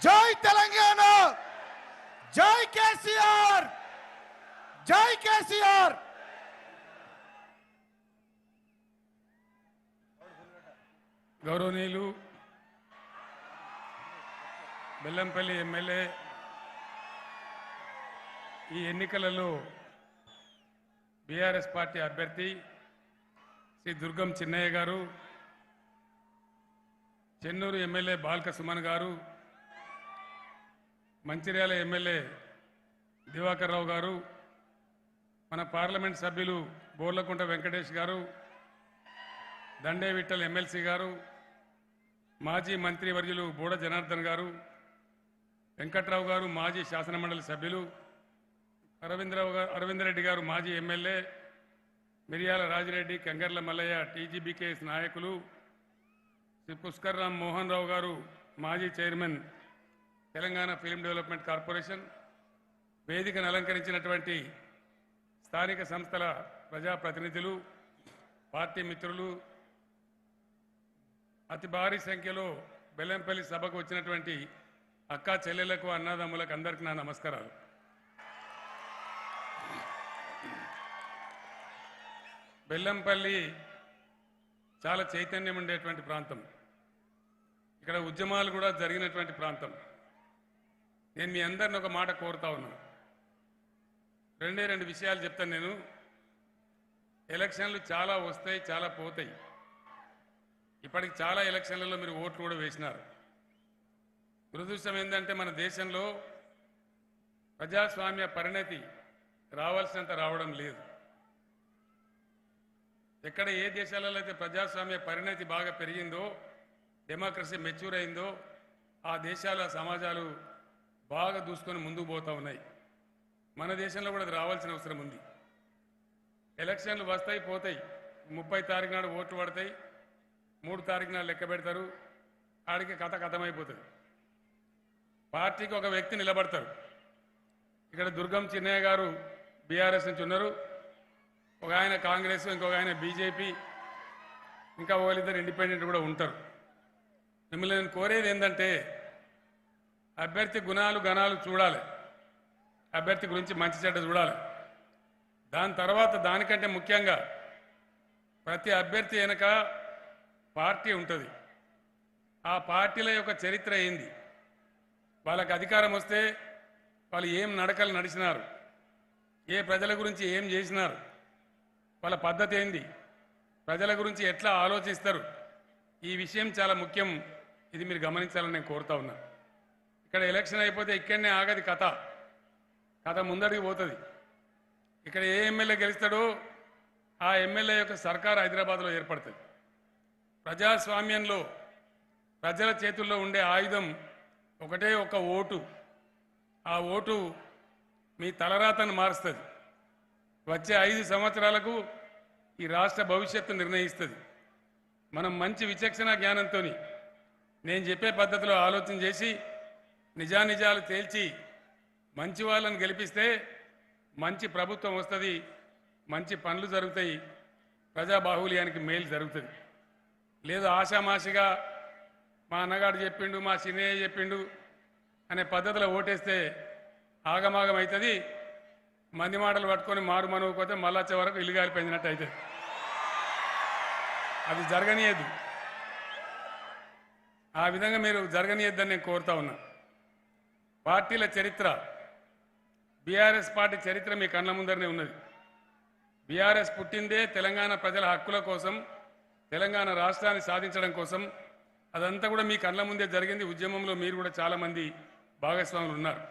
జై తెలంగాణ, జై కేసీఆర్, జై కేసీఆర్. గౌరవనీయులు బెల్లంపల్లి ఎమ్మెల్యే ఈ ఎన్నికలలో బీఆర్ఎస్ పార్టీ అభ్యర్థి శ్రీ దుర్గం చిన్నయ్య గారు, చెన్నూరు ఎమ్మెల్యే బాల్క సుమన్ గారు, మంచిర్యాల ఎమ్మెల్యే దివాకర్ రావు గారు, మన పార్లమెంట్ సభ్యులు బోర్లకుంట వెంకటేష్ గారు, దండే విఠల్ ఎమ్మెల్సీ గారు, మాజీ మంత్రివర్యులు బూడ జనార్దన్ గారు, వెంకట్రావు గారు మాజీ శాసనమండలి సభ్యులు, అరవిందరెడ్డి గారు మాజీ ఎమ్మెల్యే, మిరియాల రాజిరెడ్డి, కంగర్ల మల్లయ్య టీజీబీకేఎస్ నాయకులు, శ్రీ పుష్కర్ రామ్ మోహన్ రావు గారు మాజీ chairman Telangana film development corporation, వేదికను అలంకరించినటువంటి స్థానిక సంస్థల ప్రజాప్రతినిధులు, పార్టీ మిత్రులు, అతి భారీ సంఖ్యలో బెల్లంపల్లి సభకు వచ్చినటువంటి అక్కా చెల్లెళ్లకు, అన్నదమ్ములకు అందరికీ నా నమస్కారాలు. బెల్లంపల్లి చాలా చైతన్యం ఉండేటువంటి ప్రాంతం, ఇక్కడ ఉద్యమాలు కూడా జరిగినటువంటి ప్రాంతం. నేను మీ అందరిని ఒక మాట కోరుతా ఉన్నాను, రెండు విషయాలు చెప్తాను. నేను ఎలక్షన్లు చాలా వస్తాయి, చాలా పోతాయి. ఇప్పటికి చాలా ఎలక్షన్లలో మీరు ఓట్లు కూడా వేసినారు. దురదృష్టం ఏంటంటే మన దేశంలో ప్రజాస్వామ్య పరిణతి రావాల్సినంత రావడం లేదు. ఎక్కడ ఏ దేశాలలో అయితే ప్రజాస్వామ్య పరిణతి బాగా పెరిగిందో, డెమోక్రసీ మెచ్యూర్ అయిందో, ఆ దేశాల సమాజాలు బాగా దూసుకొని ముందుకు పోతూ ఉన్నాయి. మన దేశంలో కూడా అది రావాల్సిన అవసరం ఉంది. ఎలక్షన్లు వస్తాయి, పోతాయి. 30 తారీఖు నాడు ఓట్లు పడతాయి, 3 తారీఖు నాడు లెక్క పెడతారు, ఆడికి కథ కథమైపోతుంది. పార్టీకి ఒక వ్యక్తి నిలబడతారు. ఇక్కడ దుర్గం చిన్నయ్య గారు బీఆర్ఎస్ నుంచి ఉన్నారు, ఒక ఆయన కాంగ్రెస్, ఇంకొక ఆయన బీజేపీ, ఇంకా వాళ్ళిద్దరు ఇండిపెండెంట్ కూడా ఉంటారు. మిమ్మల్ని నేను కోరేది ఏంటంటే అభ్యర్థి గుణాలు గణాలు చూడాలి, అభ్యర్థి గురించి మంచి చెడ్డ చూడాలి. దాని తర్వాత దానికంటే ముఖ్యంగా ప్రతి అభ్యర్థి వెనక పార్టీ ఉంటుంది. ఆ పార్టీల యొక్క చరిత్ర ఏంది, వాళ్ళకి అధికారం వస్తే వాళ్ళు ఏం నడకలు నడిచినారు, ఏ ప్రజల గురించి ఏం చేసినారు, వాళ్ళ పద్ధతి ఏంది, ప్రజల గురించి ఎట్లా ఆలోచిస్తారు, ఈ విషయం చాలా ముఖ్యం. ఇది మీరు గమనించాలని నేను కోరుతా ఉన్నా. ఇక్కడ ఎలక్షన్ అయిపోతే ఇక్కడనే ఆగది కథ, కథ ముందడికి పోతుంది. ఇక్కడ ఏ ఎమ్మెల్యే గెలుస్తాడో ఆ ఎమ్మెల్యే యొక్క సర్కారు హైదరాబాద్లో ఏర్పడుతుంది. ప్రజాస్వామ్యంలో ప్రజల చేతుల్లో ఉండే ఆయుధం ఒకటే ఒక ఓటు. ఆ ఓటు మీ తలరాతను మారుస్తుంది. వచ్చే 5 సంవత్సరాలకు ఈ రాష్ట్ర భవిష్యత్తు నిర్ణయిస్తుంది. మనం మంచి విచక్షణ జ్ఞానంతో నేను చెప్పే పద్ధతిలో ఆలోచన చేసి నిజానిజాలు తేల్చి మంచి వాళ్ళని గెలిపిస్తే మంచి ప్రభుత్వం వస్తుంది, మంచి పనులు జరుగుతాయి, ప్రజాబాహుల్యానికి మేలు జరుగుతుంది. లేదు ఆషామాషిగా మా అన్నగాడు చెప్పిండు, మా చిన్నయ్య చెప్పిండు అనే పద్ధతిలో ఓటేస్తే ఆగమాగం అవుతుంది. మంది మాటలు పట్టుకొని మారు మనవుకోతే మళ్ళా వచ్చే వరకు ఇల్లు కాలిపోయినట్టు అవుతుంది. అది జరగనీయద్దు. ఆ విధంగా మీరు జరగనీయద్దని నేను కోరుతా ఉన్నా. పార్టీల చరిత్ర, బీఆర్ఎస్ పార్టీ చరిత్ర మీ కళ్ళ ముందరనే ఉన్నది. బీఆర్ఎస్ పుట్టిందే తెలంగాణ ప్రజల హక్కుల కోసం, తెలంగాణ రాష్ట్రాన్ని సాధించడం కోసం. అదంతా కూడా మీ కళ్ళ ముందే జరిగింది. ఉద్యమంలో మీరు కూడా చాలామంది భాగస్వాములు ఉన్నారు.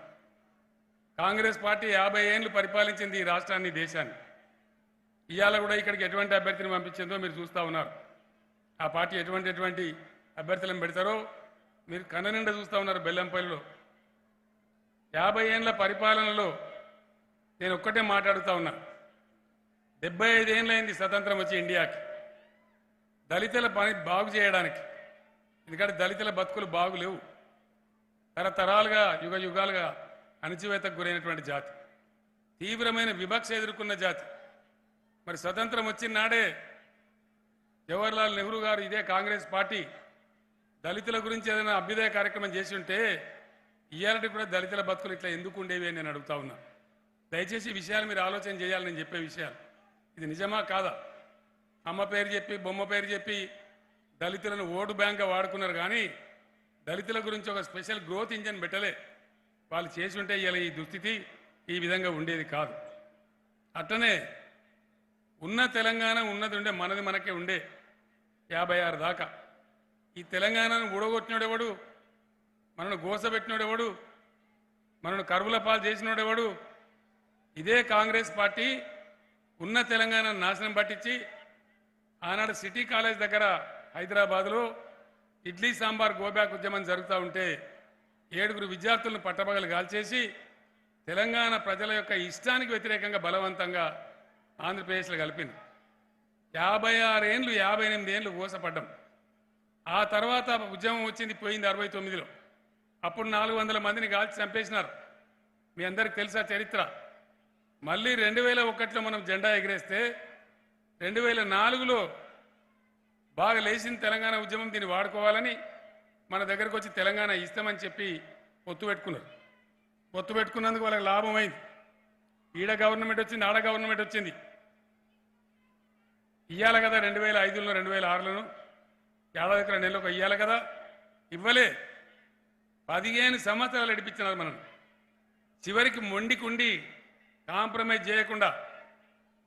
కాంగ్రెస్ పార్టీ 50 ఏళ్ళు పరిపాలించింది ఈ రాష్ట్రాన్ని, దేశాన్ని. ఇవాళ కూడా ఇక్కడికి ఎటువంటి అభ్యర్థిని పంపించిందో మీరు చూస్తూ ఉన్నారు. ఆ పార్టీ ఎటువంటి అభ్యర్థులను పెడతారో మీరు కన్న నిండా చూస్తూ ఉన్నారు. బెల్లంపల్లిలో 50 ఏళ్ళ పరిపాలనలో నేను ఒక్కటే మాట్లాడుతూ ఉన్నా. 75 ఏళ్ళైంది స్వతంత్రం వచ్చి ఇండియాకి. దళితుల పని బాగు చేయడానికి, ఎందుకంటే దళితుల బతుకులు బాగులేవు. తరతరాలుగా యుగాలుగా అణచివేతకు గురైనటువంటి జాతి, తీవ్రమైన వివక్ష ఎదుర్కొన్న జాతి. మరి స్వతంత్రం వచ్చిన నాడే జవహర్లాల్ నెహ్రూ గారు ఇదే కాంగ్రెస్ పార్టీ దళితుల గురించి ఏదైనా అభ్యుదయ కార్యక్రమం చేసి ఉంటే ఇయ్యాలంటే కూడా దళితుల బతుకులు ఇట్లా ఎందుకు ఉండేవి అని నేను అడుగుతా ఉన్నా. దయచేసి ఈ విషయాలు మీరు ఆలోచన చేయాలి. నేను చెప్పే విషయాలు ఇది నిజమా కాదా? అమ్మ పేరు చెప్పి బొమ్మ పేరు చెప్పి దళితులను ఓటు బ్యాంక్గా వాడుకున్నారు, కానీ దళితుల గురించి ఒక స్పెషల్ గ్రోత్ ఇంజన్ పెట్టలే. వాళ్ళు చేసి ఉంటే ఇలా ఈ దుస్థితి ఈ విధంగా ఉండేది కాదు. అట్లనే ఉన్న తెలంగాణ ఉన్నది ఉండే, మనది మనకే ఉండే 56 దాకా. ఈ తెలంగాణను ఊడగొట్టినోడెవడు, మనను గోసబెట్టినోడెవడు, మనను కరువుల పాలు చేసినోడెవడు? ఇదే కాంగ్రెస్ పార్టీ ఉన్న తెలంగాణను నాశనం పట్టించి ఆనాడు సిటీ కాలేజ్ దగ్గర హైదరాబాద్లో ఇడ్లీ సాంబార్ గోబ్యాక్ ఉద్యమం జరుగుతూ ఉంటే 7 విద్యార్థులను పట్టపగలు కాల్చేసి తెలంగాణ ప్రజల యొక్క ఇష్టానికి వ్యతిరేకంగా బలవంతంగా ఆంధ్రప్రదేశ్లో కలిపింది. 56 ఏళ్ళు 58 ఏళ్ళు మోసపడ్డాం. ఆ తర్వాత ఉద్యమం వచ్చింది, పోయింది 69లో. అప్పుడు 400 మందిని కాల్చి చంపేసినారు. మీ అందరికి తెలుసా చరిత్ర. మళ్ళీ 2001లో మనం జెండా ఎగిరేస్తే 2004లో బాగా లేచిన తెలంగాణ ఉద్యమం దీన్ని వాడుకోవాలని మన దగ్గరకు వచ్చి తెలంగాణ ఇస్తామని చెప్పి పొత్తు పెట్టుకున్నారు. పొత్తు పెట్టుకున్నందుకు వాళ్ళకి లాభమైంది. ఈడ గవర్నమెంట్ వచ్చింది, ఆడ గవర్నమెంట్ వచ్చింది. ఇయ్యాలి కదా 2005లో 2006లోను ఏడాది ఎకరా నెలకు ఇయ్యాలి కదా, ఇవ్వలే. 15 సంవత్సరాలు నడిపించినారు మనం. చివరికి మొండికుండి కాంప్రమైజ్ చేయకుండా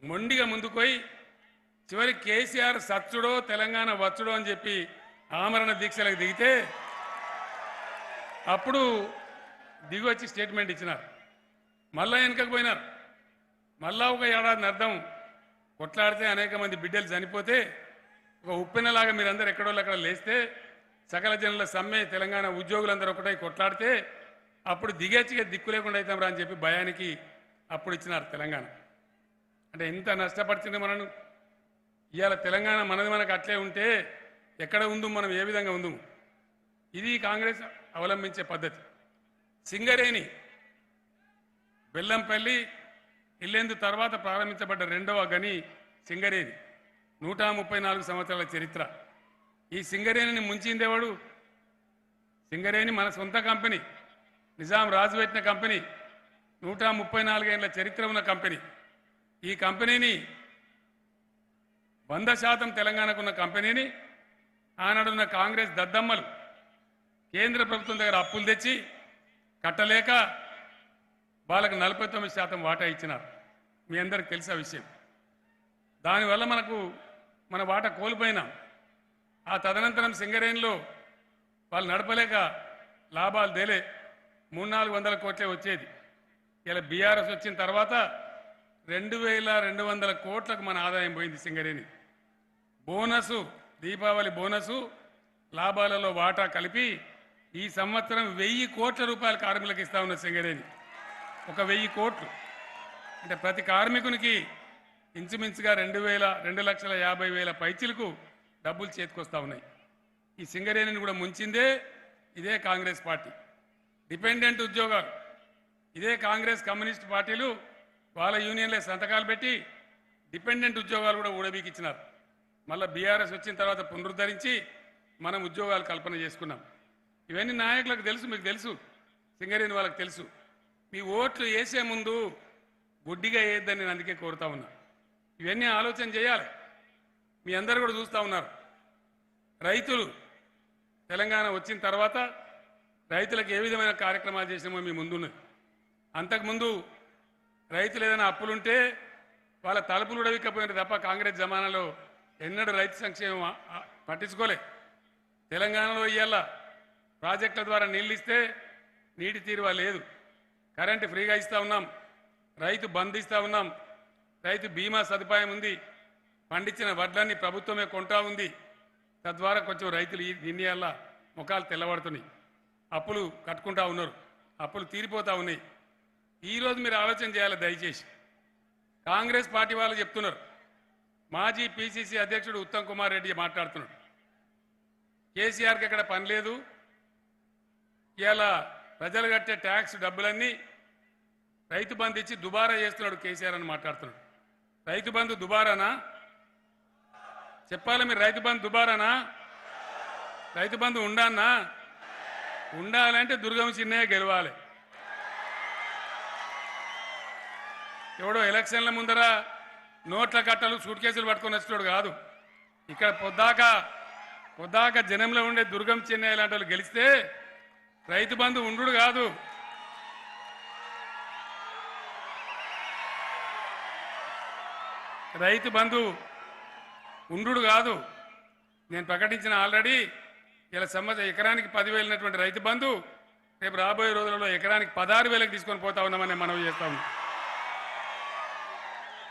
మొండిగా ముందుకోయి చివరికి కేసీఆర్ సచ్చుడో తెలంగాణ వచ్చుడో అని చెప్పి ఆమరణ దీక్షలకు దిగితే అప్పుడు దిగొచ్చి స్టేట్మెంట్ ఇచ్చినారు. మళ్ళా వెనకకు పోయినారు. మళ్ళా ఒక ఏడాది అర్థం కొట్లాడితే అనేక మంది బిడ్డలు చనిపోతే ఒక ఉప్పెనలాగా మీరందరూ ఎక్కడోళ్ళు అక్కడ లేస్తే సకల జనుల సమ్మె తెలంగాణ ఉద్యోగులందరూ ఒకటై కొట్లాడితే అప్పుడు దిగేచ్చిగా దిక్కు లేకుండా అవుతాం రా అని చెప్పి భయానికి అప్పుడు ఇచ్చినారు తెలంగాణ. అంటే ఎంత నష్టపరిచింది మనను. ఇవాళ తెలంగాణ మనది మనకు అట్లే ఉంటే ఎక్కడ ఉందు, మనం ఏ విధంగా ఉందు? ఇది కాంగ్రెస్ అవలంబించే పద్ధతి. సింగరేణి బెల్లంపల్లి ఇల్లేందు తర్వాత ప్రారంభించబడ్డ 2వ గని సింగరేణి. 134 సంవత్సరాల చరిత్ర. ఈ సింగరేణిని ముంచిందేవాడు? సింగరేణి మన సొంత కంపెనీ, నిజాం రాజు పెట్టిన కంపెనీ, 134 ఏళ్ల చరిత్ర ఉన్న కంపెనీ. ఈ కంపెనీని 100% తెలంగాణకున్న కంపెనీని ఆనాడున్న కాంగ్రెస్ దద్దమ్మలు కేంద్ర ప్రభుత్వం దగ్గర అప్పులు తెచ్చి కట్టలేక వాళ్ళకు 49% వాటా ఇచ్చినారు. మీ అందరికి తెలిసే విషయం. దానివల్ల మన వాటా కోల్పోయినాం. ఆ తదనంతరం సింగరేణిలో వాళ్ళు నడపలేక లాభాలు తేలే 300-400 కోట్లే వచ్చేది. ఇలా బీఆర్ఎస్ వచ్చిన తర్వాత 2200 కోట్లకు మన ఆదాయం పోయింది సింగరేణి. బోనసు, దీపావళి బోనసు, లాభాలలో వాటా కలిపి ఈ సంవత్సరం 1000 కోట్ల రూపాయలు కార్మికులకు ఇస్తా ఉన్న సింగరేణి. ఒక 1000 కోట్లు అంటే ప్రతి కార్మికునికి ఇంచుమించుగా 2,50,000 పైచిలకు డబ్బులు చేతికొస్తా ఉన్నాయి. ఈ సింగరేణిని కూడా ముంచిందే ఇదే కాంగ్రెస్ పార్టీ. డిపెండెంట్ ఉద్యోగాలు ఇదే కాంగ్రెస్ కమ్యూనిస్ట్ పార్టీలు వాళ్ళ యూనియన్లే సంతకాలు పెట్టి డిపెండెంట్ ఉద్యోగాలు కూడా ఊడబీకిచ్చినారు. మళ్ళీ బీఆర్ఎస్ వచ్చిన తర్వాత పునరుద్ధరించి మనం ఉద్యోగాలు కల్పన చేసుకున్నాం. ఇవన్నీ నాయకులకు తెలుసు, మీకు తెలుసు, సింగరేణి వాళ్ళకి తెలుసు. మీ ఓట్లు వేసే ముందు గుడ్డిగా వేయద్దని నేను అందుకే కోరుతా ఉన్నా. ఇవన్నీ ఆలోచన చేయాలి. మీ అందరూ కూడా చూస్తూ ఉన్నారు. రైతులు తెలంగాణ వచ్చిన తర్వాత రైతులకు ఏ విధమైన కార్యక్రమాలు చేసినామో మీ ముందున్నది. అంతకుముందు రైతులు ఏదైనా అప్పులుంటే వాళ్ళ తలుపులు ఉడవిక్కపోయినారు తప్ప కాంగ్రెస్ జమానాలో ఎన్నడూ రైతు సంక్షేమం పట్టించుకోలే. తెలంగాణలో ఇవాళ ప్రాజెక్టుల ద్వారా నీళ్ళు ఇస్తే నీటి తీరువా లేదు. కరెంటు ఫ్రీగా ఇస్తూ ఉన్నాం, రైతు బంద్ ఇస్తూ ఉన్నాం, రైతు బీమా సదుపాయం ఉంది, పండించిన వడ్లన్నీ ప్రభుత్వమే కొంటా ఉంది. తద్వారా కొంచెం రైతులు దీన్ని వల్ల ముఖాలు తెల్లబడుతున్నాయి. అప్పులు కట్టుకుంటా ఉన్నారు, అప్పులు తీరిపోతూ ఉన్నాయి. ఈరోజు మీరు ఆలోచన చేయాలి దయచేసి. కాంగ్రెస్ పార్టీ వాళ్ళు చెప్తున్నారు, మాజీ పిసిసి అధ్యక్షుడు ఉత్తమ్ కుమార్ రెడ్డి మాట్లాడుతున్నాడు, కేసీఆర్కి ఎక్కడ పని లేదు, ఇవాళ ప్రజలు కట్టే ట్యాక్స్ డబ్బులన్నీ రైతు బంధు ఇచ్చి దుబారా చేస్తున్నాడు కేసీఆర్ అని మాట్లాడుతున్నాడు. రైతు బంధు దుబారానా? చెప్పాలి మీరు. రైతు బంధు దుబారానా? రైతు బంధు ఉండానా? ఉండాలంటే దుర్గం చిన్నయ్య గెలవాలి. ఎవడో ఎలక్షన్ల ముందర నోట్ల కట్టలు సూట్ కేసులు పట్టుకొని వచ్చేవాడు కాదు. ఇక్కడ పొద్దాక జనంలో ఉండే దుర్గం చిన్నయ్య లాంటి వాళ్ళు గెలిస్తే రైతు బంధు ఉండు కాదు, రైతు బంధు ఉండు కాదు. నేను ప్రకటించిన ఆల్రెడీ ఇలా ఎకరానికి 10,000 రైతు బంధు రేపు రాబోయే రోజులలో ఎకరానికి 16,000కి తీసుకొని పోతా ఉన్నామని మనం చేస్తా ఉన్నాం.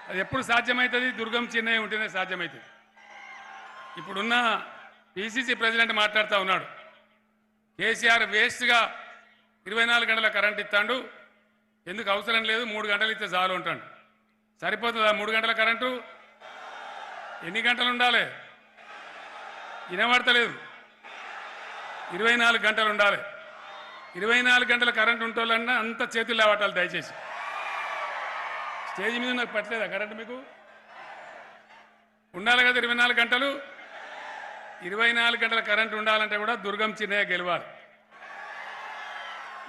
అది ఎప్పుడు సాధ్యమవుతుంది? దుర్గం చిన్నయ్య ఉంటేనే సాధ్యమవుతుంది. ఇప్పుడున్న పిసిసి ప్రెసిడెంట్ మాట్లాడుతూ ఉన్నాడు, కేసీఆర్ వేస్ట్గా 24 గంటల కరెంట్ ఇస్తాడు, ఎందుకు అవసరం లేదు 3 గంటలు ఇస్తే చాలు ఉంటాడు. సరిపోతుందా 3 గంటల కరెంటు? ఎన్ని గంటలు ఉండాలి? వినబడతలేదు. 24 గంటలు ఉండాలి. 24 గంటల కరెంటు ఉంటోళ్ళన్నా అంత చేతులు లేవటాలి దయచేసి. స్టేజ్ మీద నాకు పట్టలేదా కరెంటు? మీకు ఉండాలి కదా 24 గంటలు. 24 గంటల కరెంటు ఉండాలంటే కూడా దుర్గం చిన్నయ్య గెలవాలి.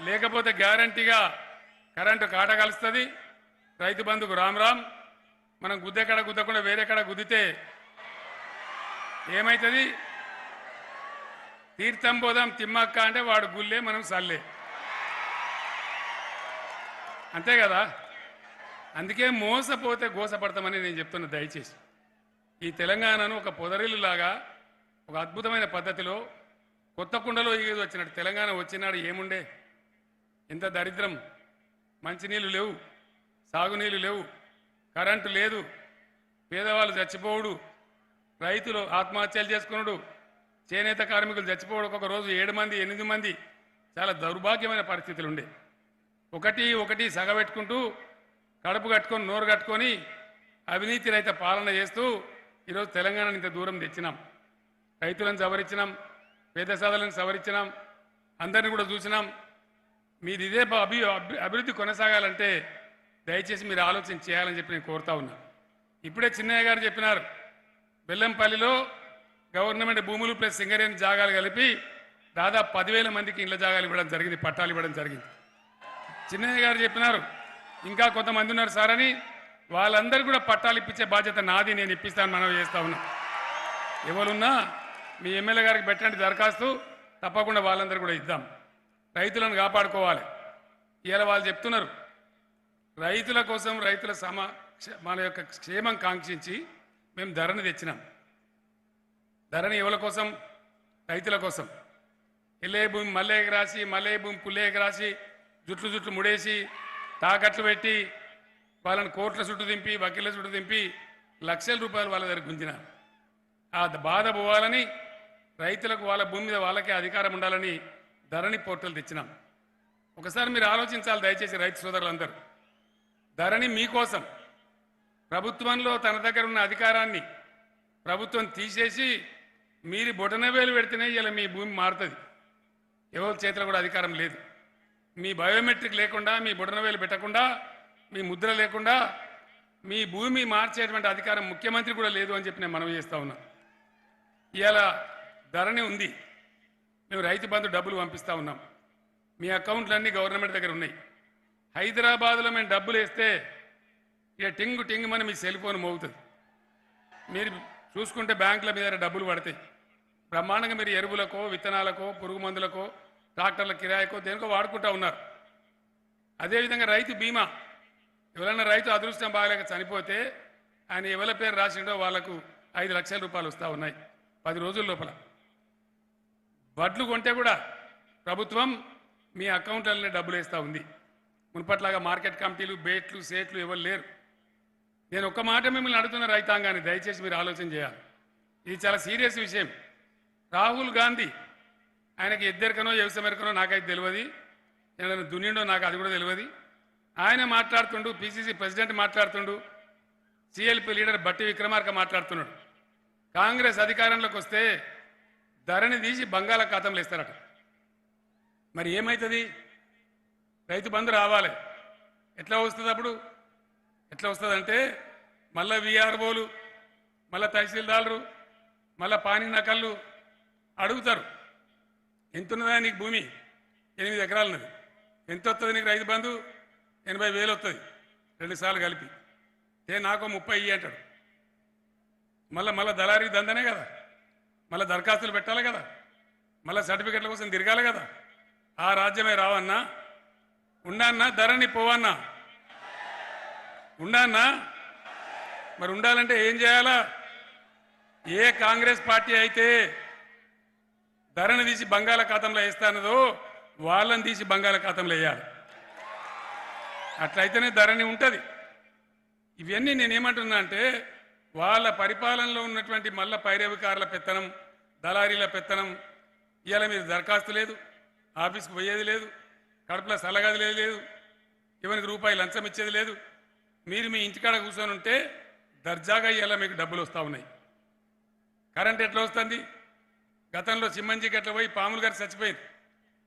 లేకపోతే గ్యారంటీగా కరెంటు కాట కలుస్తుంది. రైతు బంధుకు రామ్. మనం గుద్దెక్కడ గుద్దకుండా వేరేక్కడ గుద్దితే ఏమవుతుంది? తీర్థం పోదాం తిమ్మక్క అంటే వాడు గుల్లే, మనం సల్లే, అంతే కదా. అందుకే మోసపోతే గోసపడతామని నేను చెప్తున్నా. దయచేసి ఈ తెలంగాణను ఒక పొదరిల్లులాగా ఒక అద్భుతమైన పద్ధతిలో కొత్త కుండలో ఈగేది వచ్చినట్టు తెలంగాణ వచ్చినాడు ఏముండే? ఎంత దరిద్రం! మంచినీళ్ళు లేవు, సాగునీళ్ళు లేవు, కరెంటు లేదు, పేదవాళ్ళు చచ్చిపోవుడు, రైతులు ఆత్మహత్యలు చేసుకున్నాడు, చేనేత కార్మికులు చచ్చిపోవడం ఒక్కొక్క రోజు 7 మంది 8 మంది. చాలా దౌర్భాగ్యమైన పరిస్థితులు ఉండే. ఒకటి సగబెట్టుకుంటూ కడుపు కట్టుకొని నోరు కట్టుకొని అవినీతి రహిత పాలన చేస్తూ ఈరోజు తెలంగాణను ఇంత దూరం తెచ్చినాం. రైతులను సవరించినాం, పేద సాధలను సవరించినాం, అందరిని కూడా చూసినాం. మీరు ఇదే అభివృద్ధి కొనసాగాలంటే దయచేసి మీరు ఆలోచన చేయాలని చెప్పి నేను కోరుతా ఉన్నా. ఇప్పుడే చిన్నయ్య గారు చెప్పినారు, బెల్లంపల్లిలో గవర్నమెంట్ భూములు ప్లస్ సింగరేణి జాగాలు కలిపి దాదాపు 10,000 మందికి ఇళ్ల జాగాలు ఇవ్వడం జరిగింది, పట్టాలు ఇవ్వడం జరిగింది. చిన్నయ్య గారు చెప్పినారు ఇంకా కొంతమంది ఉన్నారు సార్ అని, వాళ్ళందరూ కూడా పట్టాలు ఇప్పించే బాధ్యత నాది, నేను ఇప్పిస్తాను మనం చేస్తా ఉన్నా. ఎవరున్నా మీ ఎమ్మెల్యే గారికి పెట్టండి దరఖాస్తు, తప్పకుండా వాళ్ళందరూ కూడా ఇద్దాం. రైతులను కాపాడుకోవాలి. ఇలా వాళ్ళు చెప్తున్నారు రైతుల కోసం, రైతుల మన యొక్క క్షేమం కాంక్షించి మేము ధరని తెచ్చినాం. ధరని ఎవరి కోసం? రైతుల కోసం. ఎల్లే భూమి మల్లెకి రాసి, మల్లె భూమి పుల్లేకి రాసి, జుట్లు ముడేసి, తాకట్లు పెట్టి, వాళ్ళని కోట్ల చుట్టూ దింపి, వకీళ్ళ చుట్టూ దింపి లక్షల రూపాయలు వాళ్ళ దగ్గర గుంజిన. ఆ బాధ పోవాలని, రైతులకు వాళ్ళ భూమి మీద వాళ్ళకే అధికారం ఉండాలని ధరణి పోర్టల్ తెచ్చినాం. ఒకసారి మీరు ఆలోచించాలి దయచేసి రైతు సోదరులందరూ. ధరణి మీకోసం. ప్రభుత్వంలో తన దగ్గర ఉన్న అధికారాన్ని ప్రభుత్వం తీసేసి మీరు బొటనవేలు పెడితేనే ఇలా మీ భూమి మారుతుంది. ఎవరి చేతిలో కూడా అధికారం లేదు. మీ బయోమెట్రిక్ లేకుండా, మీ బొటనవేలు పెట్టకుండా, మీ ముద్ర లేకుండా మీ భూమి మార్చేటువంటి అధికారం ముఖ్యమంత్రి కూడా లేదు అని చెప్పి నేను మనవి చేస్తా ఉన్నా. ఇవాళ ధరణి ఉంది, మేము రైతు బంధు డబ్బులు పంపిస్తూ ఉన్నాం. మీ అకౌంట్లన్నీ గవర్నమెంట్ దగ్గర ఉన్నాయి. హైదరాబాద్లో మేము డబ్బులు వేస్తే ఇక టింగ్ మన మీ సెల్ ఫోన్ మోగుతుంది. మీరు చూసుకుంటే బ్యాంకుల మీద డబ్బులు పడతాయి బ్రహ్మాండంగా. మీరు ఎరువులకో, విత్తనాలకో, పురుగు మందులకో, ట్రాక్టర్ల కిరాయికో దేనికో వాడుకుంటూ ఉన్నారు. అదేవిధంగా రైతు బీమా, ఎవరైనా రైతు అదృష్టం బాగలేక చనిపోతే ఆయన ఎవరి పేరు రాసిండో వాళ్లకు 5 లక్షల రూపాయలు వస్తూ ఉన్నాయి 10 రోజుల లోపల. వడ్లు కొంటే కూడా ప్రభుత్వం మీ అకౌంట్లనే డబ్బులు వేస్తూ ఉంది. మునుపట్లాగా మార్కెట్ కమిటీలు, బేట్లు, సేట్లు ఎవరు లేరు. నేను ఒక్క మాట మిమ్మల్ని అడుగుతున్న రైతాంగాన్ని దయచేసి మీరు ఆలోచన చేయాలి. ఇది చాలా సీరియస్ విషయం. రాహుల్ గాంధీ, ఆయనకి ఎద్దరికనో వ్యవసాయమరికనో నాకైతే తెలియదు, నేను దున్నిండో నాకు అది కూడా తెలియదు. ఆయన మాట్లాడుతుండు, పిసిసి ప్రెసిడెంట్ మాట్లాడుతుండు, సిఎల్పి లీడర్ బట్టి విక్రమార్క మాట్లాడుతున్నాడు. కాంగ్రెస్ అధికారంలోకి వస్తే ధరని తీసి బంగాళాఖాతంలో ఇస్తారట. మరి ఏమవుతుంది? రైతు బంధు రావాలి. ఎట్లా వస్తుంది అప్పుడు? ఎట్లా వస్తుందంటే మళ్ళీ విఆర్ఓలు, మళ్ళీ తహసీల్దార్లు, మళ్ళీ పానీ నకళ్ళు అడుగుతారు, ఎంతున్నదా నీకు భూమి, 8 ఎకరాలు ఉన్నది. ఎంత వస్తుంది నీకు రైతు బంధు? 80,000 వస్తుంది 2 సార్లు కలిపి. నాకు 30 ఇయ్యి అంటాడు. మళ్ళా దళారీ దందనే కదా, మళ్ళీ దరఖాస్తులు పెట్టాలి కదా, మళ్ళీ సర్టిఫికెట్ల కోసం తిరగాలి కదా. ఆ రాజ్యమే రావన్నా? ఉండన్నా? ధరణి పోవన్నా? ఉండన్నా? మరి ఉండాలంటే ఏం చేయాలా? ఏ కాంగ్రెస్ పార్టీ అయితే ధరణి తీసి బంగాళాఖాతంలో వేస్తానదో వాళ్ళని తీసి బంగాళాఖాతంలో వేయాలి. అట్లయితేనే ధరణి ఉంటుంది. ఇవన్నీ నేనేమంటున్నా అంటే వాళ్ళ పరిపాలనలో ఉన్నటువంటి మళ్ళా పైరవికారుల పెత్తనం, దళారీల పెత్తనం. ఇవాళ మీరు దరఖాస్తు లేదు, ఆఫీస్కి పోయేది లేదు, కడుపులో సలగది లేదు, ఎవరికి రూపాయి లంచం ఇచ్చేది లేదు. మీరు మీ ఇంటికాడ కూర్చొని ఉంటే దర్జాగా ఇవాళ మీకు డబ్బులు వస్తూ ఉన్నాయి. కరెంట్ ఎట్లా వస్తుంది? గతంలో చిమ్మంజికి ఎట్లా పోయి పాములు గారు చచ్చిపోయింది,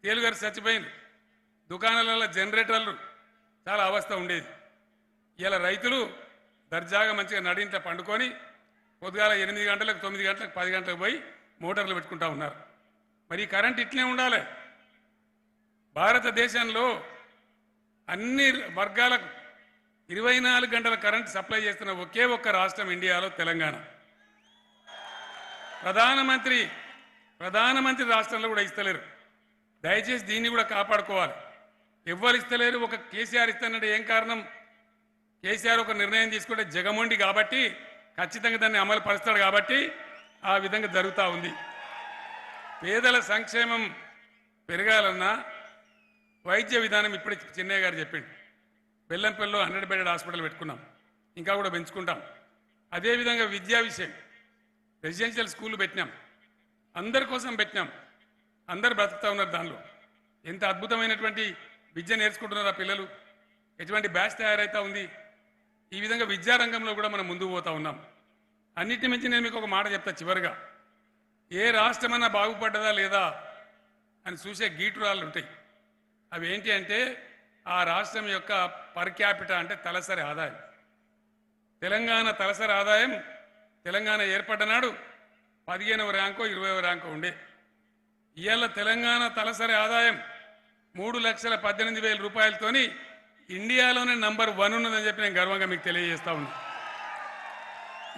తేలు గారు చచ్చిపోయింది, దుకాణాలలో జనరేటర్లు చాలా అవస్థ ఉండేది. ఇలా రైతులు దర్జాగా మంచిగా నడింట పండుకొని పొద్దుగాల 8 గంటలకు 9 గంటలకు 10 గంటలకు పోయి మోటార్లు పెట్టుకుంటా ఉన్నారు. మరి ఈ కరెంట్ ఇట్లే ఉండాలి. భారతదేశంలో అన్ని వర్గాలకు 24 గంటల కరెంట్ సప్లై చేస్తున్న ఒకే ఒక్క రాష్ట్రం ఇండియాలో తెలంగాణ. ప్రధానమంత్రి రాష్ట్రంలో కూడా ఇస్తలేరు. దయచేసి దీన్ని కూడా కాపాడుకోవాలి. ఎవ్వరు ఇస్తలేరు. ఒక కేసీఆర్ ఇస్తానంటే ఏం కారణం? కేసీఆర్ ఒక నిర్ణయం తీసుకుంటే జగమొండి కాబట్టి ఖచ్చితంగా దాన్ని అమలు పరుస్తాడు కాబట్టి ఆ విధంగా జరుగుతూ ఉంది. పేదల సంక్షేమం పెరగాలన్నా వైద్య విధానం ఇప్పుడే చిన్నయ్య గారు చెప్పిండు. బెల్లంపల్లిలో 100 బెడెడ్ హాస్పిటల్ పెట్టుకున్నాం, ఇంకా కూడా పెంచుకుంటాం. అదేవిధంగా విద్యా విషయం రెసిడెన్షియల్ స్కూళ్ళు పెట్టినాం, అందరి కోసం పెట్టినాం, అందరు బ్రతుకుతూ ఉన్నారు. దానిలో ఎంత అద్భుతమైనటువంటి విద్య నేర్చుకుంటున్నారు ఆ పిల్లలు, ఎటువంటి బ్యాచ్ తయారైతా ఉంది. ఈ విధంగా విద్యారంగంలో కూడా మనం ముందుకు పోతా ఉన్నాం. అన్నిటి మించి నేను మీకు ఒక మాట చెప్తా చివరిగా, ఏ రాష్ట్రమన్నా బాగుపడ్డదా లేదా అని చూసే గీటురాళ్ళు ఉంటాయి. అవి ఏంటి అంటే ఆ రాష్ట్రం యొక్క పర్ క్యాపిటా అంటే తలసరి ఆదాయం. తెలంగాణ తలసరి ఆదాయం తెలంగాణ ఏర్పడ్డ నాడు 15వ ర్యాంకో 20వ ర్యాంకో ఉండే. ఇవాళ తెలంగాణ తలసరి ఆదాయం 3,18,000 రూపాయలతోని ఇండియాలోనే నంబర్ 1 ఉన్నదని చెప్పి నేను గర్వంగా మీకు తెలియజేస్తా ఉన్నా.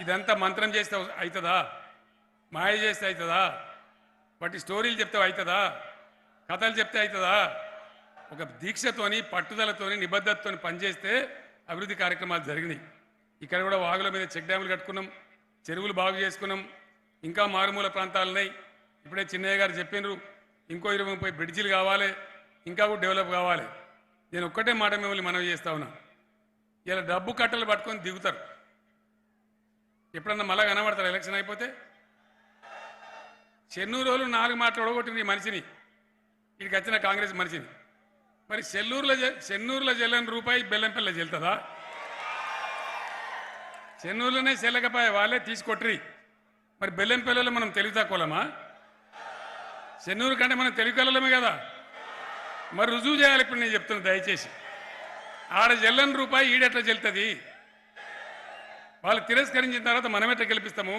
ఇదంతా మంత్రం చేస్తే అవుతుందా? మాయ చేస్తే అవుతుందా? వాటి స్టోరీలు చెప్తే అవుతుందా? కథలు చెప్తే అవుతుందా? ఒక దీక్షతోని, పట్టుదలతోని, నిబద్ధతతోని పనిచేస్తే అభివృద్ధి కార్యక్రమాలు జరిగినాయి. ఇక్కడ కూడా వాగుల మీద చెక్ డ్యాములు కట్టుకున్నాం, చెరువులు బాగు చేసుకున్నాం, ఇంకా మారుమూల ప్రాంతాలు ఉన్నాయి. ఇప్పుడే చిన్నయ్య గారు చెప్పినారు, ఇంకో 20-30 బ్రిడ్జిలు కావాలి, ఇంకా కూడా డెవలప్ కావాలి. నేను ఒక్కటే మాట మిమ్మల్ని మనవి చేస్తా ఉన్నా, ఇలా డబ్బు కట్టలు పట్టుకొని దిగుతారు. ఎప్పుడన్నా మళ్ళా కనబడతారు ఎలక్షన్ అయిపోతే? చెన్నూరులో 4 మాటలు ఒడగొట్టిన ఈ మనిషిని, ఇక్కడికి వచ్చిన కాంగ్రెస్ మనిషిని. మరి చెన్నూరులో చెల్లని రూపాయి బెల్లంపల్లిలో చెల్తుందా? చెన్నూరులోనే చెల్లకపోయే వాళ్ళే తీసుకొట్రి. మరి బెల్లంపల్లిలో మనం తెలుగు తక్కువలమా? చెన్నూరు కంటే మనం తెలుగు కలలమే కదా. మరి రుజువు చేయాలి. ఇప్పుడు నేను చెప్తున్నా, దయచేసి ఆడ చెల్లని రూపాయి ఈడెట్లా చెల్తుంది? వాళ్ళు తిరస్కరించిన తర్వాత మనం ఎట్లా గెలిపిస్తాము?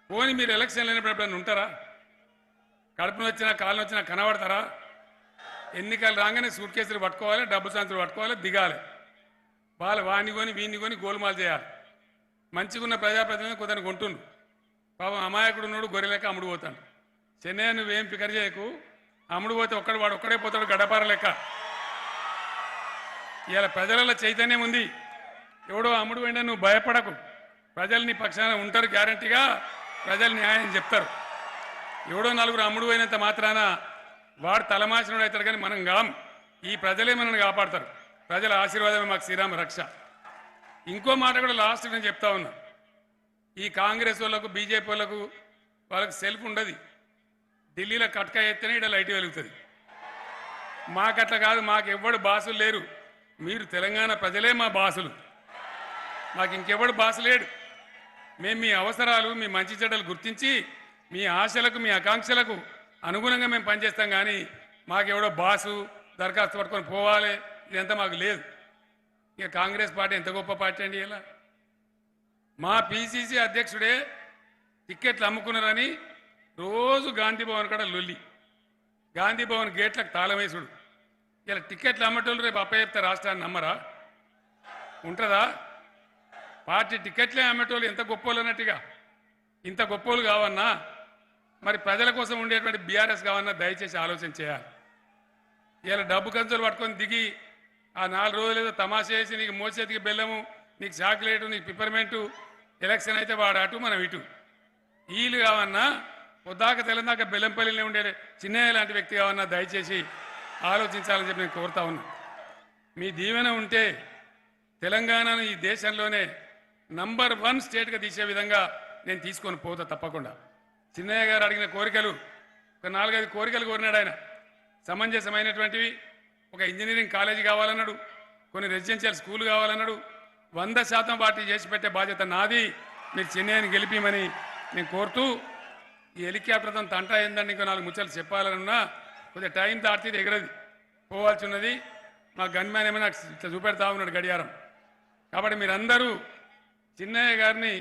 పోనీ మీరు ఎలక్షన్ లేనప్పుడు ఎప్పుడైనా ఉంటారా? కడుపును వచ్చినా కాళ్ళను వచ్చినా కనబడతారా? ఎన్నికలు రాగానే సూట్ కేసులు పట్టుకోవాలి, డబ్బు సంచులు పట్టుకోవాలి, దిగాలి. వాళ్ళు వాడిని కొని వీడిని కొని గోల్మాల్ చేయాలి. మంచిగా ఉన్న ప్రజాప్రతినిధులను కొందరు కొంటుండు. పాపం అమాయకుడు ఉన్నాడు, గొర్రెలెక్క అమ్ముడు పోతాడు. చెన్నై నువ్వేం ఫికర్ చేయకు, అమ్ముడు పోతే వాడు ఒక్కడే పోతాడు గడపార లెక్క. ఇవాళ ప్రజలలో చైతన్యం ఉంది. ఎవడో అమ్ముడు పోయినా నువ్వు భయపడకు, ప్రజలు నీ పక్షాన ఉంటారు, గ్యారంటీగా ప్రజలు న్యాయం చెప్తారు. ఎవడో 4 అమ్ముడు పోయినంత మాత్రాన వాడు తలమాసినుడు అవుతాడు, కానీ మనం కాం. ఈ ప్రజలే మనల్ని కాపాడతారు. ప్రజల ఆశీర్వాదమే మాకు శ్రీరామ రక్ష. ఇంకో మాట కూడా లాస్ట్ నేను చెప్తా ఉన్నా, ఈ కాంగ్రెస్ వాళ్ళకు, బీజేపీ వాళ్ళకు సెల్ఫ్ ఉండదు. ఢిల్లీలో కట్క ఎత్తేనే ఇక్కడ లైట్ వెలుగుతుంది. మాకట్లా కాదు, మాకు ఎవ్వడు బాసులు లేరు. మీరు తెలంగాణ ప్రజలే మా బాసులు, మాకు ఇంకెవ్వడు బాసు లేడు. మేము మీ అవసరాలు, మీ మంచి చెడ్డలు గుర్తించి మీ ఆశలకు, మీ ఆకాంక్షలకు అనుగుణంగా మేము పనిచేస్తాం. కానీ మాకెవడో బాసు దరఖాస్తు పట్టుకొని పోవాలి ఇదంతా మాకు లేదు. ఇక కాంగ్రెస్ పార్టీ ఎంత గొప్ప పార్టీ అండి. ఇలా మా పిసిసి అధ్యక్షుడే టిక్కెట్లు అమ్ముకున్నారని రోజు గాంధీ భవన్ కాడ లొల్లి. గాంధీ భవన్ గేట్లకు తాళమేసుడు. ఇలా టికెట్లు అమ్మటోళ్ళు రేపు అప్పచెప్తే రాష్ట్రాన్ని నమ్మరా? ఉంటుందా? పార్టీ టికెట్లే అమ్మేటోళ్ళు ఎంత గొప్పోళ్ళు అన్నట్టుగా. ఇంత గొప్పోళ్ళు కావన్నా మరి ప్రజల కోసం ఉండేటువంటి బీఆర్ఎస్ కావన్నా దయచేసి ఆలోచన చేయాలి. ఇలా డబ్బు కంచులు పట్టుకొని దిగి ఆ 4 రోజులు ఏదో తమాషా చేసి నీకు మోసేతికి బెల్లము, నీకు చాక్లెటు, నీకు పిపర్మెంటు, ఎలక్షన్ అయితే వాడు అటు మనం ఇటు. వీళ్ళు కావన్నా పొద్దాక తెలంగాణ బెల్లంపల్లిలో ఉండే చిన్నయ్య లాంటి వ్యక్తి కావన్నా దయచేసి ఆలోచించాలని చెప్పి నేను కోరుతా ఉన్నా. మీ దీవెన ఉంటే తెలంగాణను ఈ దేశంలోనే నంబర్ 1 స్టేట్గా తీసే విధంగా నేను తీసుకొని పోతా తప్పకుండా. చిన్నయ్య గారు అడిగిన కోరికలు ఒక 4-5 కోరికలు కోరినాడు ఆయన. సమంజసమైనటువంటివి. ఒక ఇంజనీరింగ్ కాలేజీ కావాలన్నాడు, కొన్ని రెసిడెన్షియల్ స్కూల్ కావాలన్నాడు. 100% వాటి చేసి పెట్టే బాధ్యత నాది. మీరు చిన్నయ్యని గెలిపిమని నేను కోరుతూ, ఈ హెలికాప్టర్తో తంటా ఏందండి, ఇంకో 4 ముచ్చలు చెప్పాలనున్నా కొద్దిగా టైం దాటితే ఎగరది పోవాల్సి ఉన్నది. మా గన్మ్యాన్ ఏమైనా ఇట్లా చూపెడతా ఉన్నాడు గడియారం. కాబట్టి మీరందరూ చిన్నయ్య గారిని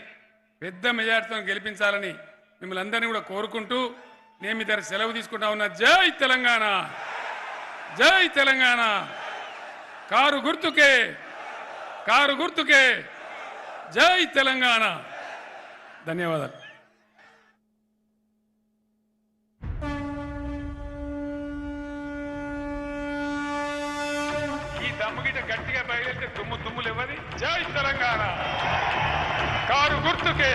పెద్ద మెజార్టీతో గెలిపించాలని మిమ్మల్ని అందరినీ కూడా కోరుకుంటూ నేను మీ దగ్గర సెలవు తీసుకుంటా ఉన్నా. జై తెలంగాణ, జై తెలంగాణ. కారు గుర్తుకే, కారు గుర్తుకే, జై తెలంగాణ. ధన్యవాదాలు. ఈ దమ్ముగిట గట్టిగా బయలుదేరితే తుమ్ములు ఇవ్వని. జై తెలంగాణ. కారు గుర్తుకే.